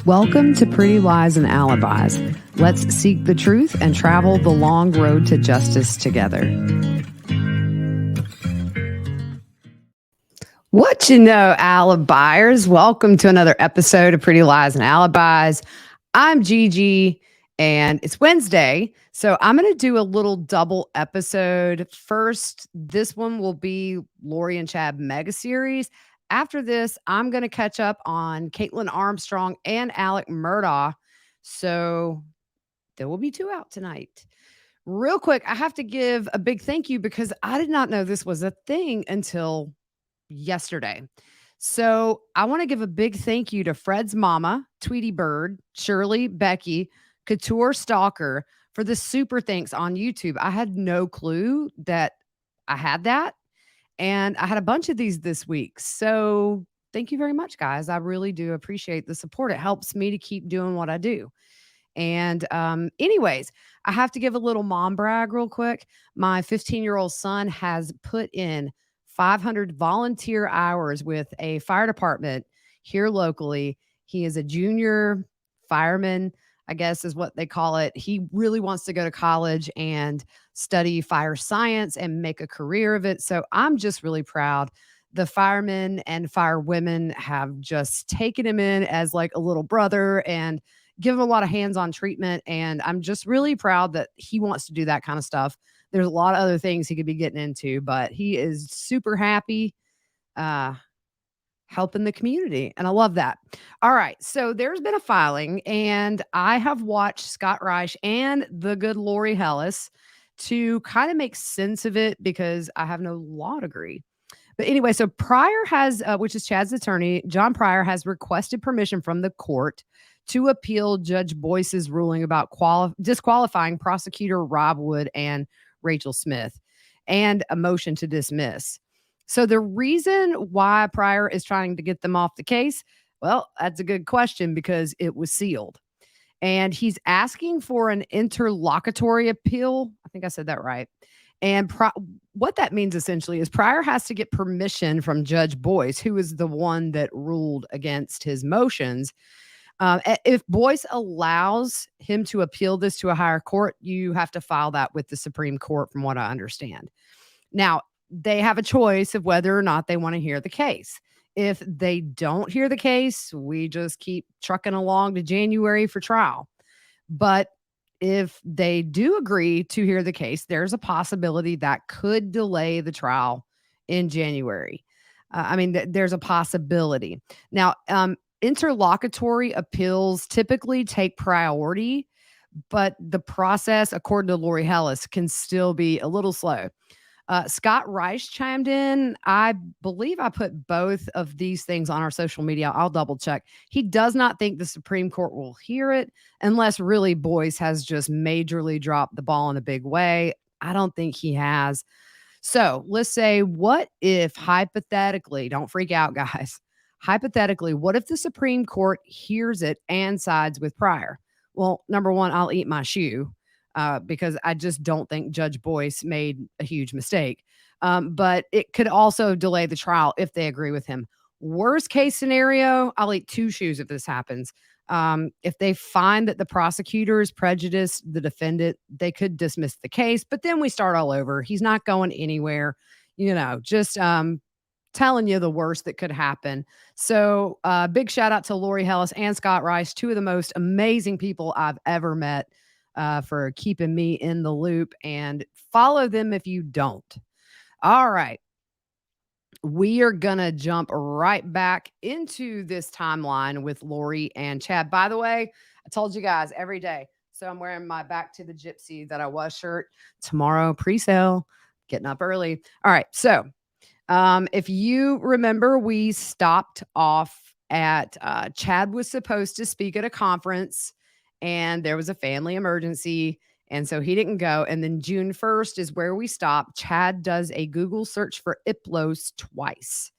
Welcome to Pretty Lies and Alibis. Let's seek the truth and travel the long road to justice together. What you know, Alibis? Welcome to another episode of Pretty Lies and Alibis. I'm Gigi, and it's Wednesday, so I'm going to do a little double episode. First, this one will be Lori and Chad mega series. After this, I'm going to catch up on Caitlin Armstrong and Alec Murdaugh. So there will be 2 out tonight. Real quick, I have to give a big thank you because I did not know this was a thing until yesterday. So I want to give a big thank you to Fred's mama, Tweety Bird, Shirley, Becky, Couture Stalker for the super thanks on YouTube. I had no clue that I had that. And I had a bunch of these this week. So thank you very much, guys. I really do appreciate the support. It helps me to keep doing what I do. And anyways, I have to give a little mom brag real quick. My 15-year-old son has put in 500 volunteer hours with a fire department here locally. He is a junior fireman, I guess is what they call it. He really wants to go to college and study fire science and make a career of it. So I'm just really proud. The firemen and firewomen have just taken him in as like a little brother and give him a lot of hands-on treatment. And I'm just really proud that he wants to do that kind of stuff. There's a lot of other things he could be getting into, but he is super happy helping the community. And I love that. All right. So there's been a filing, and I have watched Scott Reich and the good Lori Hellis to kind of make sense of it because I have no law degree. But anyway, so Pryor has, which is Chad's attorney, John Pryor has requested permission from the court to appeal Judge Boyce's ruling about disqualifying prosecutor Rob Wood and Rachel Smith and a motion to dismiss. So the reason why Pryor is trying to get them off the case, well, that's a good question because it was sealed. And he's asking for an interlocutory appeal. I think I said that right. And what that means essentially is Pryor has to get permission from Judge Boyce, who is the one that ruled against his motions. If Boyce allows him to appeal this to a higher court, you have to file that with the Supreme Court, from what I understand. Now, they have a choice of whether or not they want to hear the case. If they don't hear the case, we just keep trucking along to January for trial. But if they do agree to hear the case, there's a possibility that could delay the trial in January. There's a possibility. Now, interlocutory appeals typically take priority, but the process, according to Lori Hellis, can still be a little slow. Scott Reich chimed in. I believe I put both of these things on our social media. I'll double check. He does not think the Supreme Court will hear it unless really Boyce has just majorly dropped the ball in a big way. I don't think he has. So let's say, what if hypothetically, don't freak out, guys. Hypothetically, what if the Supreme Court hears it and sides with Pryor? Well, number one, I'll eat my shoe. Because I just don't think Judge Boyce made a huge mistake. But it could also delay the trial if they agree with him. Worst case scenario, I'll eat 2 shoes if this happens. If they find that the prosecutor is prejudiced the defendant, they could dismiss the case, but then we start all over. He's not going anywhere, just telling you the worst that could happen. So big shout out to Lori Hellis and Scott Rice, 2 of the most amazing people I've ever met. For keeping me in the loop, and follow them if you don't. All right. We are going to jump right back into this timeline with Lori and Chad. By the way, I told you guys every day. So I'm wearing my Back to the Gypsy That I Was shirt tomorrow, pre-sale, getting up early. All right. So if you remember, we stopped off at Chad was supposed to speak at a conference, and there was a family emergency, and so he didn't go. And then June 1st is where we stopped. Chad does a Google search for Iplos twice.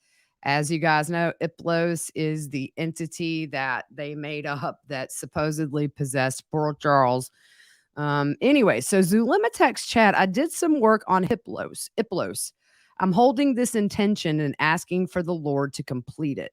As you guys know, Iplos is the entity that they made up that supposedly possessed Port Charles. Anyway, so Zulema text Chad, I did some work on Iplos. I'm holding this intention and asking for the Lord to complete it.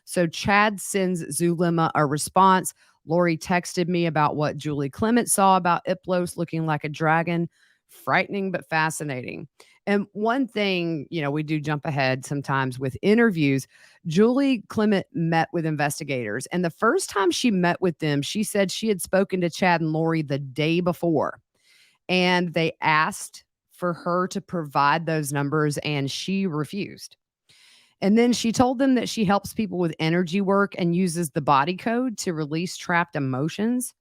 So Chad sends Zulema a response. Lori texted me about what Julie Clement saw about Iplos looking like a dragon. Frightening but fascinating. And one thing, we do jump ahead sometimes with interviews. Julie Clement met with investigators. And the first time she met with them, she said she had spoken to Chad and Lori the day before. And they asked for her to provide those numbers, and she refused. And then she told them that she helps people with energy work and uses the body code to release trapped emotions.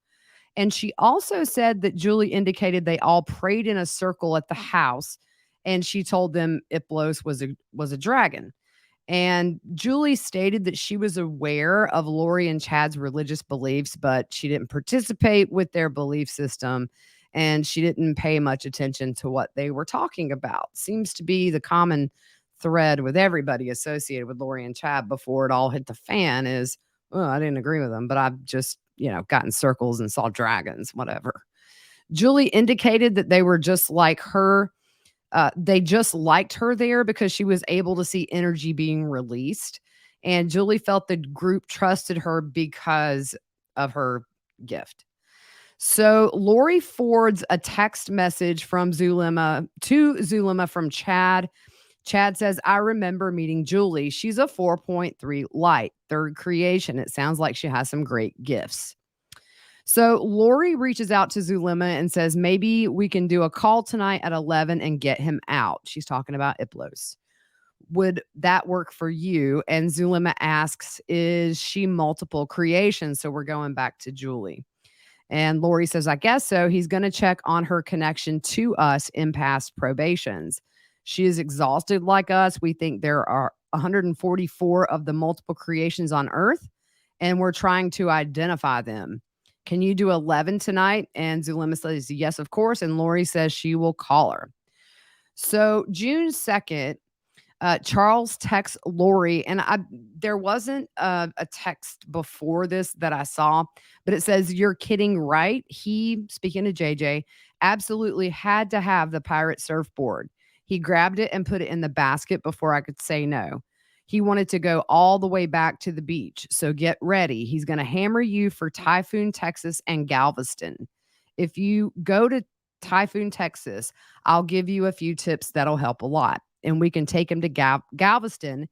And she also said that Julie indicated they all prayed in a circle at the house, and she told them Iplos was a dragon. And Julie stated that she was aware of Lori and Chad's religious beliefs, but she didn't participate with their belief system, and she didn't pay much attention to what they were talking about. Seems to be the common thread with everybody associated with Lori and Chad before it all hit the fan is, oh, I didn't agree with them, but I've just, got in circles and saw dragons, whatever. Julie indicated that they were just like her. They just liked her there because she was able to see energy being released. And Julie felt the group trusted her because of her gift. So Lori forwards a text message from Zulema to Zulema from Chad. Chad says, I remember meeting Julie. She's a 4.3 light, third creation. It sounds like she has some great gifts. So Lori reaches out to Zulema and says, maybe we can do a call tonight at 11 and get him out. She's talking about Iplos. Would that work for you? And Zulema asks, is she multiple creations? So we're going back to Julie. And Lori says, I guess so. He's going to check on her connection to us in past probations. She is exhausted like us. We think there are 144 of the multiple creations on Earth, and we're trying to identify them. Can you do 11 tonight? And Zulema says, yes, of course. And Lori says she will call her. So June 2nd, Charles texts Lori, and there wasn't a text before this that I saw, but it says, you're kidding, right? He, speaking to JJ, absolutely had to have the pirate surfboard. He grabbed it and put it in the basket before I could say no. He wanted to go all the way back to the beach. So get ready. He's going to hammer you for Typhoon, Texas, and Galveston. If you go to Typhoon, Texas, I'll give you a few tips that'll help a lot. And we can take him to Galveston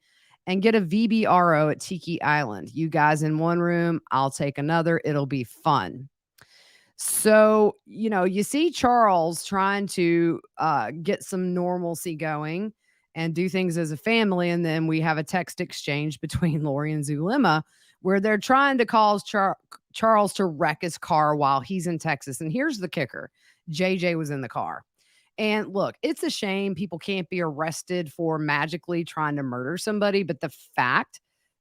and get a VBRO at Tiki Island. You guys in one room, I'll take another. It'll be fun. So, you see Charles trying to get some normalcy going and do things as a family. And then we have a text exchange between Lori and Zulema where they're trying to cause Charles to wreck his car while he's in Texas. And here's the kicker. JJ was in the car. And look, it's a shame people can't be arrested for magically trying to murder somebody. But the fact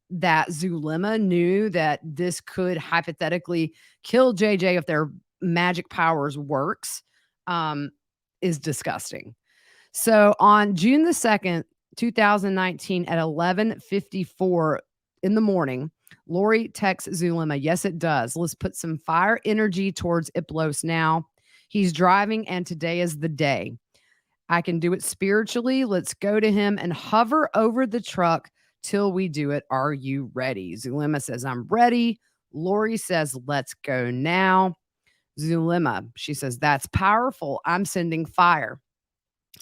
that Zulema knew that this could hypothetically kill JJ if their magic powers works is disgusting. So on June the 2nd, 2019 at 11:54 in the morning, Lori texts Zulema, yes, it does. Let's put some fire energy towards Iplos now. He's driving, and today is the day. I can do it spiritually. Let's go to him and hover over the truck till we do it. Are you ready? Zulema says, I'm ready. Lori says, let's go now. Zulema, she says, that's powerful. I'm sending fire.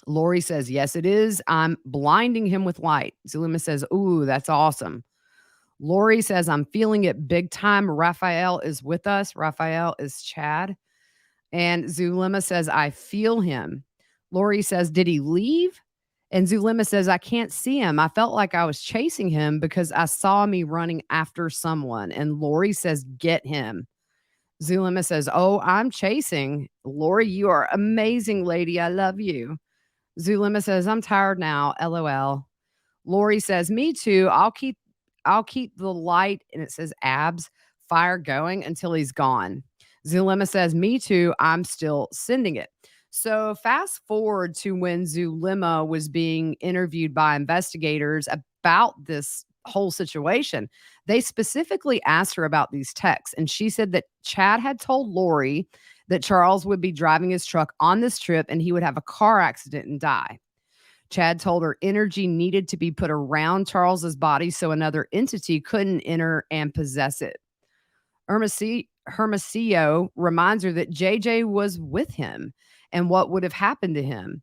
Lori says, yes, it is. I'm blinding him with light. Zulema says, ooh, that's awesome. Lori says, I'm feeling it big time. Raphael is with us. Raphael is Chad. And Zulema says, I feel him. Lori says, did he leave? And Zulema says, I can't see him. I felt like I was chasing him because I saw me running after someone. And Lori says, get him. Zulema says, oh, I'm chasing. Lori, you are amazing, lady. I love you. Zulema says, I'm tired now. LOL. Lori says, me too. I'll keep the light, and it says abs, fire going until he's gone. Zulema says, me too. I'm still sending it. So fast forward to when Zulema was being interviewed by investigators about this whole situation. They specifically asked her about these texts, and she said that Chad had told Lori that Charles would be driving his truck on this trip and he would have a car accident and die. Chad told her energy needed to be put around Charles's body so another entity couldn't enter and possess it. Hermosillo reminds her that JJ was with him and what would have happened to him.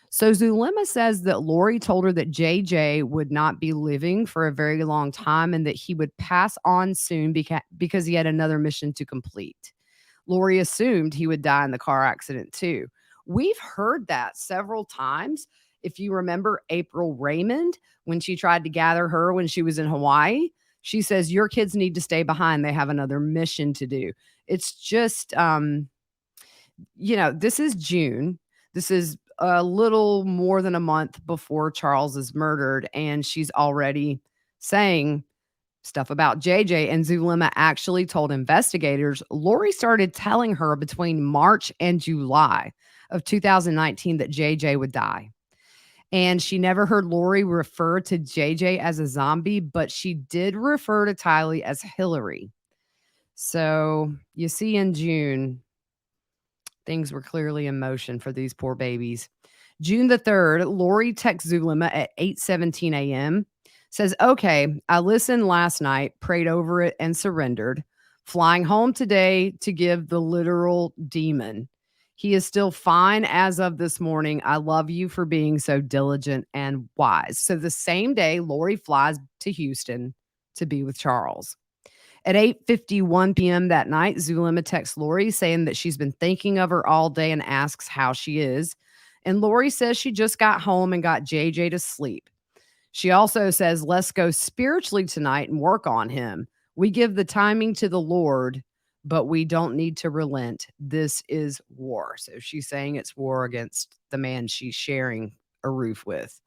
So Zulema says that Lori told her that JJ would not be living for a very long time and that he would pass on soon because he had another mission to complete. Lori assumed he would die in the car accident too. We've heard that several times. If you remember April Raymond, when she tried to gather her when she was in Hawaii, she says, your kids need to stay behind. They have another mission to do. It's just, this is June. This is a little more than a month before Charles is murdered, and she's already saying stuff about JJ. And Zulema actually told investigators Lori started telling her between March and July of 2019 that JJ would die. And she never heard Lori refer to JJ as a zombie, but she did refer to Tylee as Hillary. So you see, in June, things were clearly in motion for these poor babies. June the 3rd, Lori texts Zulema at 8:17 a.m. Says, okay, I listened last night, prayed over it, and surrendered. Flying home today to give the literal demon. He is still fine as of this morning. I love you for being so diligent and wise. So the same day, Lori flies to Houston to be with Charles. At 8:51 p.m. that night, Zulema texts Lori saying that she's been thinking of her all day and asks how she is. And Lori says she just got home and got JJ to sleep. She also says, let's go spiritually tonight and work on him. We give the timing to the Lord, but we don't need to relent. This is war. So she's saying it's war against the man she's sharing a roof with.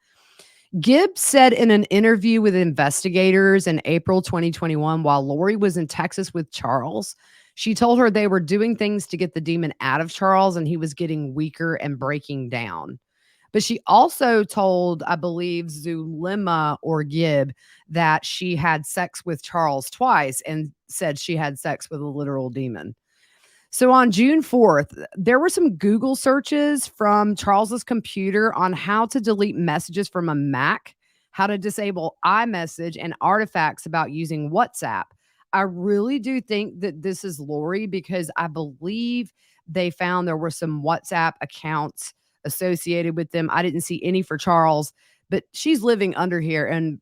Gibbs said in an interview with investigators in April 2021, while Lori was in Texas with Charles, she told her they were doing things to get the demon out of Charles and he was getting weaker and breaking down. But she also told, I believe, Zulema or Gibb that she had sex with Charles twice and said she had sex with a literal demon. So on June 4th, there were some Google searches from Charles's computer on how to delete messages from a Mac, how to disable iMessage, and artifacts about using WhatsApp. I really do think that this is Lori because I believe they found there were some WhatsApp accounts associated with them. I didn't see any for Charles, but she's living under here and,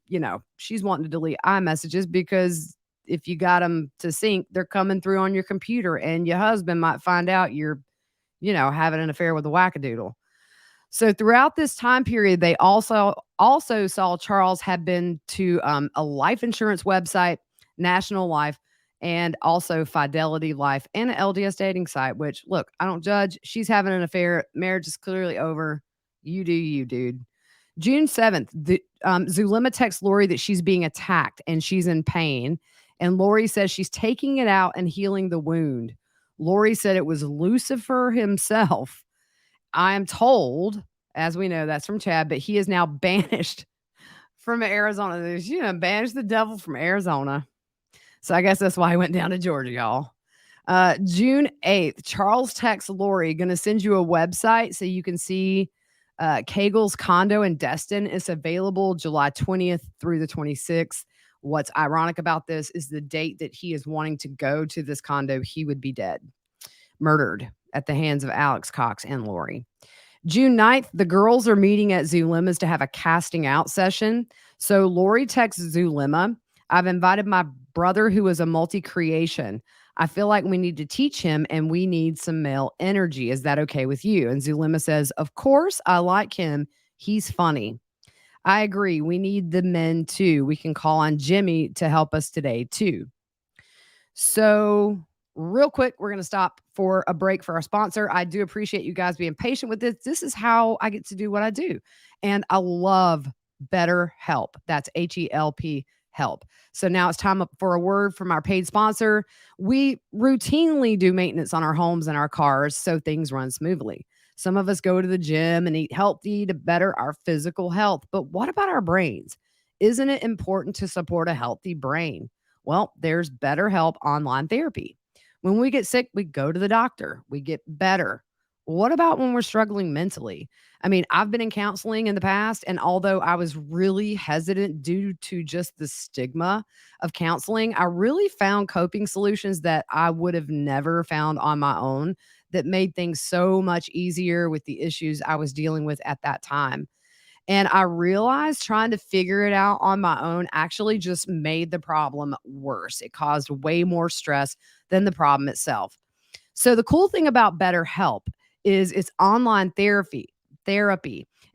she's wanting to delete iMessages because if you got them to sync, they're coming through on your computer and your husband might find out you're, having an affair with a wackadoodle. So throughout this time period, they also saw Charles had been to a life insurance website, National Life, and also Fidelity Life and an LDS dating site, which, look, I don't judge. She's having an affair. Marriage is clearly over. You do you, dude. June 7th, Zulema texts Lori that she's being attacked and she's in pain. And Lori says she's taking it out and healing the wound. Lori said it was Lucifer himself. I am told, as we know, that's from Chad, but he is now banished from Arizona. Banished the devil from Arizona. So I guess that's why he went down to Georgia, y'all. June 8th, Charles texts Lori, going to send you a website so you can see Cagel's condo in Destin. It's available July 20th through the 26th. What's ironic about this is the date that he is wanting to go to this condo, he would be dead, murdered at the hands of Alex Cox and Lori. June 9th, the girls are meeting at Zulema's to have a casting out session. So Lori texts Zulema, I've invited my brother who is a multi-creation. I feel like we need to teach him and we need some male energy. Is that okay with you? And Zulema says, of course, I like him. He's funny. I agree. We need the men too. We can call on Jimmy to help us today too. So real quick, we're going to stop for a break for our sponsor. I do appreciate you guys being patient with this. This is how I get to do what I do. And I love BetterHelp. That's HELP help. So now it's time for a word from our paid sponsor. We routinely do maintenance on our homes and our cars so things run smoothly. Some of us go to the gym and eat healthy to better our physical health. But what about our brains? Isn't it important to support a healthy brain? Well, there's BetterHelp online therapy. When we get sick, we go to the doctor. We get better. what about when we're struggling mentally? I mean, I've been in counseling in the past, and although I was really hesitant due to just the stigma of counseling, I really found coping solutions that I would have never found on my own that made things so much easier with the issues I was dealing with at that time. And I realized trying to figure it out on my own actually just made the problem worse. It caused way more stress than the problem itself. So the cool thing about BetterHelp is it's online therapy,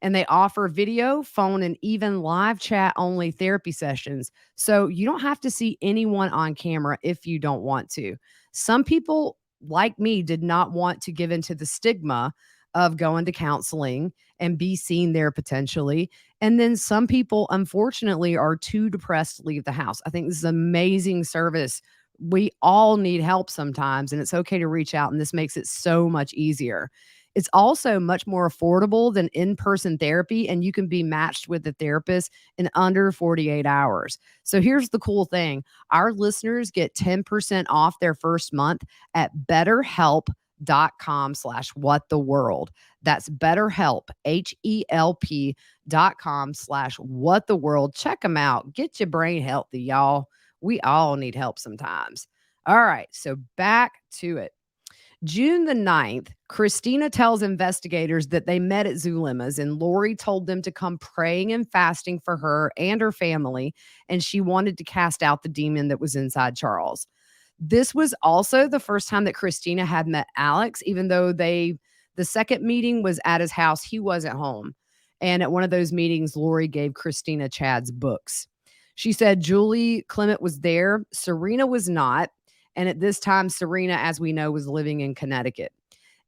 and they offer video, phone, and even live chat only therapy sessions. So you don't have to see anyone on camera if you don't want to. Some people like me did not want to give into the stigma of going to counseling and be seen there potentially. And then some people, unfortunately, are too depressed to leave the house. I think this is amazing service. We all need help sometimes, and it's okay to reach out, and this makes it so much easier. It's also much more affordable than in-person therapy, and you can be matched with a therapist in under 48 hours. So here's the cool thing. Our listeners get 10% off their first month at betterhelp.com/whattheworld. That's betterhelp, HELP.com/whattheworld. Check them out. Get your brain healthy, y'all. We all need help sometimes. All right, so back to it. June the 9th, Christina tells investigators that they met at Zulema's and Lori told them to come praying and fasting for her and her family, and she wanted to cast out the demon that was inside Charles. This was also the first time that Christina had met Alex, even though the second meeting was at his house. He wasn't home. And at one of those meetings, Lori gave Christina Chad's books. She said Julie Clement was there. Serena was not. And at this time, Serena, as we know, was living in Connecticut.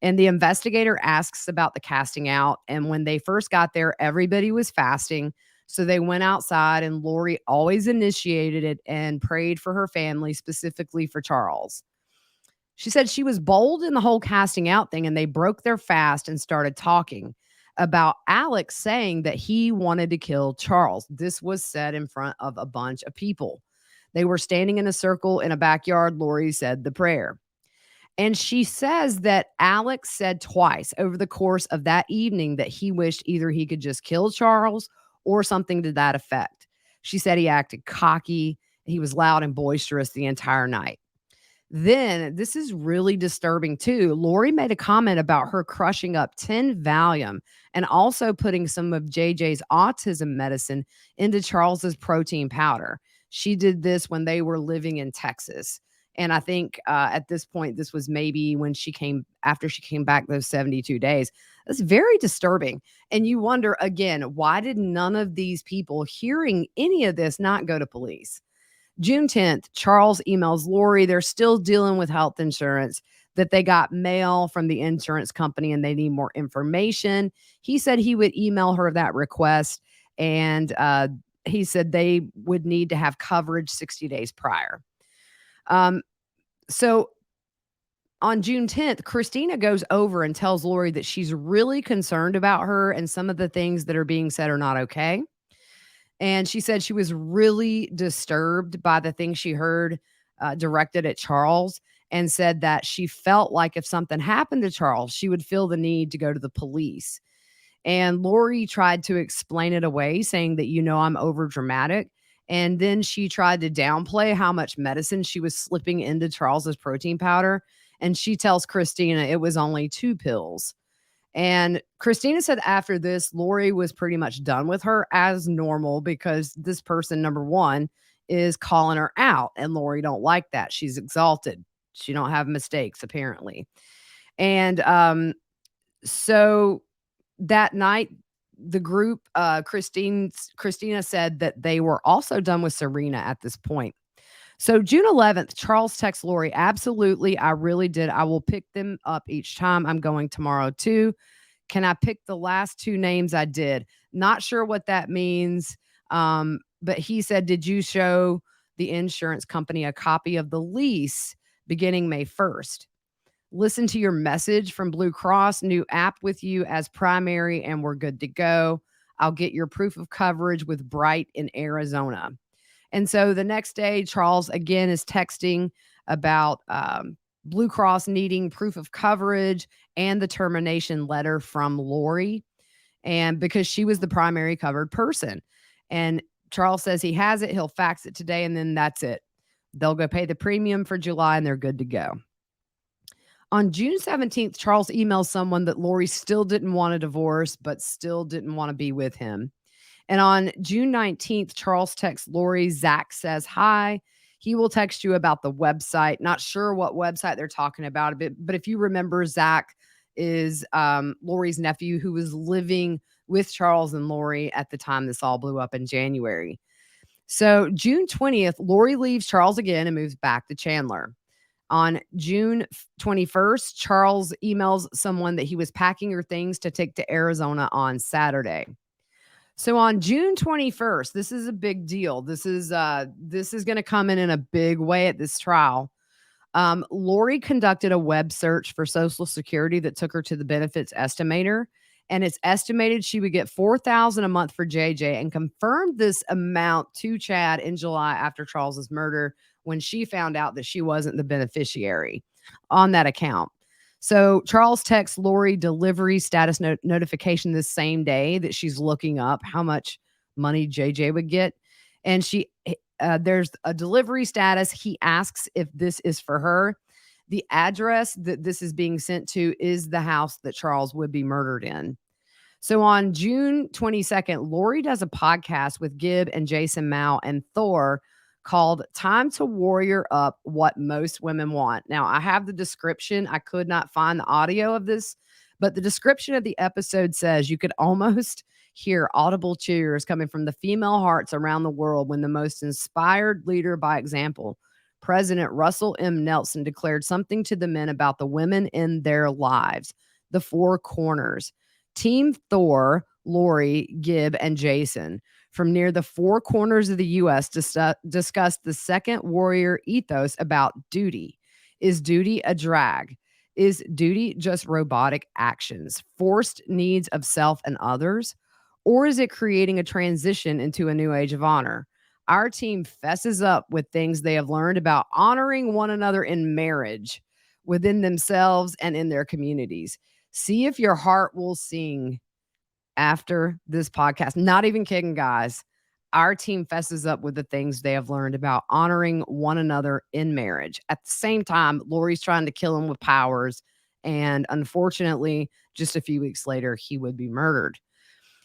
And the investigator asks about the casting out. And when they first got there, everybody was fasting. So they went outside, and Lori always initiated it and prayed for her family, specifically for Charles. She said she was bold in the whole casting out thing, and they broke their fast and started talking about Alex saying that he wanted to kill Charles. This was said in front of a bunch of people. They were standing in a circle in a backyard. Lori said the prayer. And she says that Alex said twice over the course of that evening that he wished either he could just kill Charles or something to that effect. She said he acted cocky. He was loud and boisterous the entire night. Then, this is really disturbing too. Lori made a comment about her crushing up 10 Valium and also putting some of JJ's autism medicine into Charles's protein powder. She did this when they were living in Texas. And I think at this point, this was maybe when after she came back those 72 days. That's very disturbing. And you wonder again, why did none of these people hearing any of this not go to police? June 10th, Charles emails Lori. They're still dealing with health insurance, that they got mail from the insurance company and they need more information. He said he would email her that request, and he said they would need to have coverage 60 days prior. So on June 10th, Christina goes over and tells Lori that she's really concerned about her and some of the things that are being said are not okay. And she said she was really disturbed by the things she heard directed at Charles, and said that she felt like if something happened to Charles, she would feel the need to go to the police. And Lori tried to explain it away, saying that, I'm over dramatic. And then she tried to downplay how much medicine she was slipping into Charles's protein powder. And she tells Christina it was only 2 pills. And Christina said after this, Lori was pretty much done with her as normal, because this person, number one, is calling her out, and Lori don't like that. She's exalted. She don't have mistakes, apparently. And so that night, the group, Christina said that they were also done with Serena at this point. So June 11th, Charles texts Lori, absolutely, I really did. I will pick them up each time. I'm going tomorrow too. Can I pick the last 2 names? I did. Not sure what that means. But he said, did you show the insurance company a copy of the lease beginning May 1st? Listen to your message from Blue Cross, new app with you as primary, and we're good to go. I'll get your proof of coverage with Bright in Arizona. And so the next day, Charles again is texting about Blue Cross needing proof of coverage and the termination letter from Lori, and because she was the primary covered person. And Charles says he has it, he'll fax it today, and then that's it. They'll go pay the premium for July and they're good to go. On June 17th, Charles emails someone that Lori still didn't want a divorce, but still didn't want to be with him. And on June 19th, Charles texts Lori. Zach says hi. He will text you about the website. Not sure what website they're talking about, but if you remember, Zach is Lori's nephew who was living with Charles and Lori at the time this all blew up in January. So June 20th, Lori leaves Charles again and moves back to Chandler. On June 21st, Charles emails someone that he was packing her things to take to Arizona on Saturday. So on June 21st, this is a big deal. This is going to come in a big way at this trial. Lori conducted a web search for Social Security that took her to the benefits estimator, and it's estimated she would get $4,000 a month for JJ, and confirmed this amount to Chad in July after Charles's murder, when she found out that she wasn't the beneficiary on that account. So Charles texts Lori delivery status notification this same day that she's looking up how much money JJ would get, and there's a delivery status. He asks if this is for her. The address that this is being sent to is the house that Charles would be murdered in. So on June 22nd, Lori does a podcast with Gibb and Jason Mao and Thor called Time to Warrior Up What Most Women Want. Now, I have the description. I could not find the audio of this, but the description of the episode says you could almost hear audible cheers coming from the female hearts around the world when the most inspired leader by example, President Russell M. Nelson, declared something to the men about the women in their lives. The four corners. Team Thor, Lori, Gibb, and Jason from near the four corners of the U.S. discussed the second warrior ethos about duty. Is duty a drag? Is duty just robotic actions, forced needs of self and others? Or is it creating a transition into a new age of honor? Our team fesses up with things they have learned about honoring one another in marriage, within themselves and in their communities. See if your heart will sing after this podcast. Not even kidding, guys. Our team fesses up with the things they have learned about honoring one another in marriage. At the same time, Lori's trying to kill him with powers. And unfortunately, just a few weeks later, he would be murdered.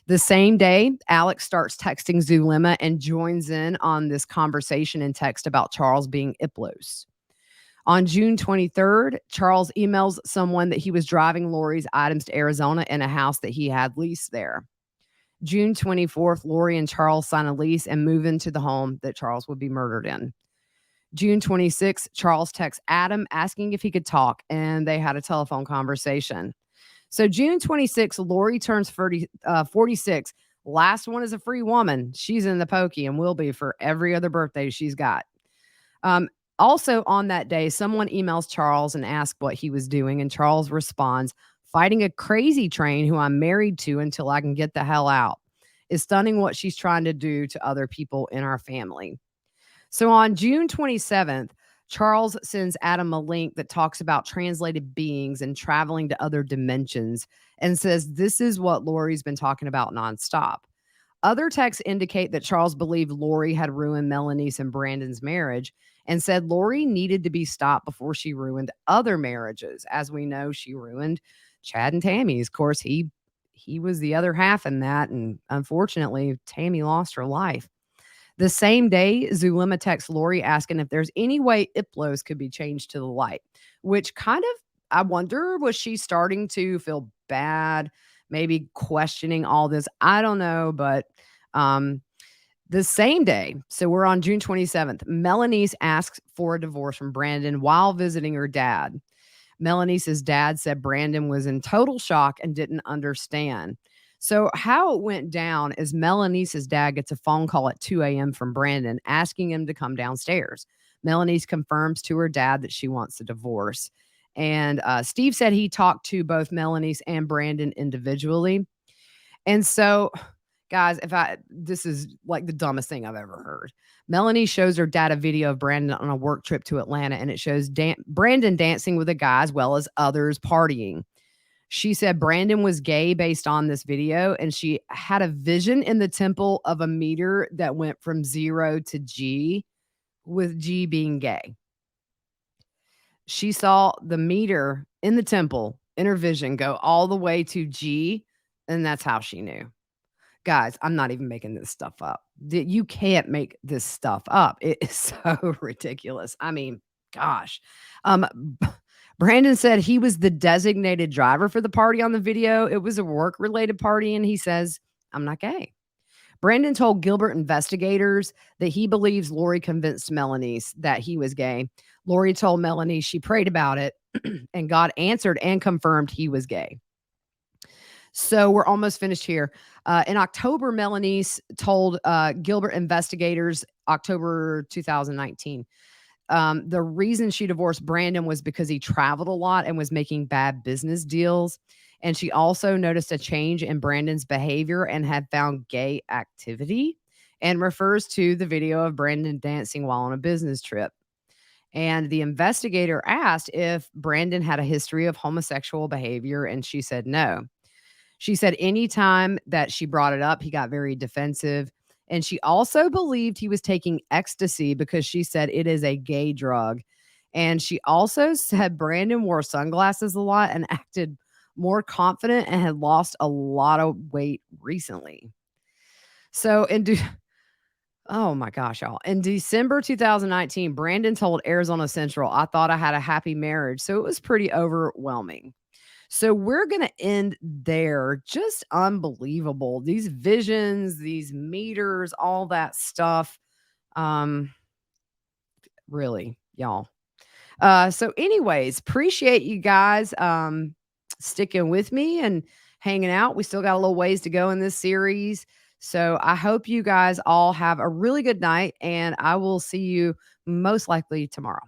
The same day, Alex starts texting Zulema and joins in on this conversation in text about Charles being Iplos. On June 23rd, Charles emails someone that he was driving Lori's items to Arizona in a house that he had leased there. June 24th, Lori and Charles sign a lease and move into the home that Charles would be murdered in. June 26th, Charles texts Adam asking if he could talk, and they had a telephone conversation. So June 26th, Lori turns 46. Last one is a free woman. She's in the pokey and will be for every other birthday she's got. Also on that day, someone emails Charles and asks what he was doing, and Charles responds, fighting a crazy train who I'm married to until I can get the hell out. It's stunning what she's trying to do to other people in our family. So on June 27th, Charles sends Adam a link that talks about translated beings and traveling to other dimensions and says this is what Lori's been talking about nonstop. Other texts indicate that Charles believed Lori had ruined Melaniece and Brandon's marriage and said Lori needed to be stopped before she ruined other marriages. As we know, she ruined Chad and Tammy's. Of course, he was the other half in that, and unfortunately, Tammy lost her life. The same day, Zulema texts Lori asking if there's any way Iplos could be changed to the light, which kind of, I wonder, was she starting to feel bad, maybe questioning all this? I don't know, but the same day, so we're on June 27th, Melaniece asks for a divorce from Brandon while visiting her dad. Melaniece's dad said Brandon was in total shock and didn't understand. So how it went down is Melaniece's dad gets a phone call at 2 a.m. from Brandon asking him to come downstairs. Melaniece confirms to her dad that she wants a divorce. And Steve said he talked to both Melaniece and Brandon individually. And so, guys, this is like the dumbest thing I've ever heard. Melanie shows her dad a video of Brandon on a work trip to Atlanta, and it shows Brandon dancing with a guy as well as others partying. She said Brandon was gay based on this video, and she had a vision in the temple of a meter that went from 0 to G, with G being gay. She saw the meter in the temple in her vision go all the way to G, and that's how she knew. Guys, I'm not even making this stuff up. You can't make this stuff up. It is so ridiculous. I mean, gosh. B Brandon said he was the designated driver for the party on the video. It was a work-related party, and he says, "I'm not gay." Brandon told Gilbert investigators that he believes Lori convinced Melaniece that he was gay. Lori told Melanie she prayed about it, and God answered and confirmed he was gay. So we're almost finished here. In October, Melaniece told Gilbert investigators, October 2019, the reason she divorced Brandon was because he traveled a lot and was making bad business deals. And she also noticed a change in Brandon's behavior and had found gay activity, and refers to the video of Brandon dancing while on a business trip. And the investigator asked if Brandon had a history of homosexual behavior, and she said no. She said anytime that she brought it up, he got very defensive. And she also believed he was taking ecstasy because she said it is a gay drug. And she also said Brandon wore sunglasses a lot and acted more confident and had lost a lot of weight recently. So, oh my gosh, y'all. In December 2019, Brandon told Arizona Central, "I thought I had a happy marriage." So it was pretty overwhelming. So we're going to end there. Just unbelievable. These visions, these meters, all that stuff. Um, really, y'all. So anyways, appreciate you guys sticking with me and hanging out. We still got a little ways to go in this series. So I hope you guys all have a really good night, and I will see you most likely tomorrow.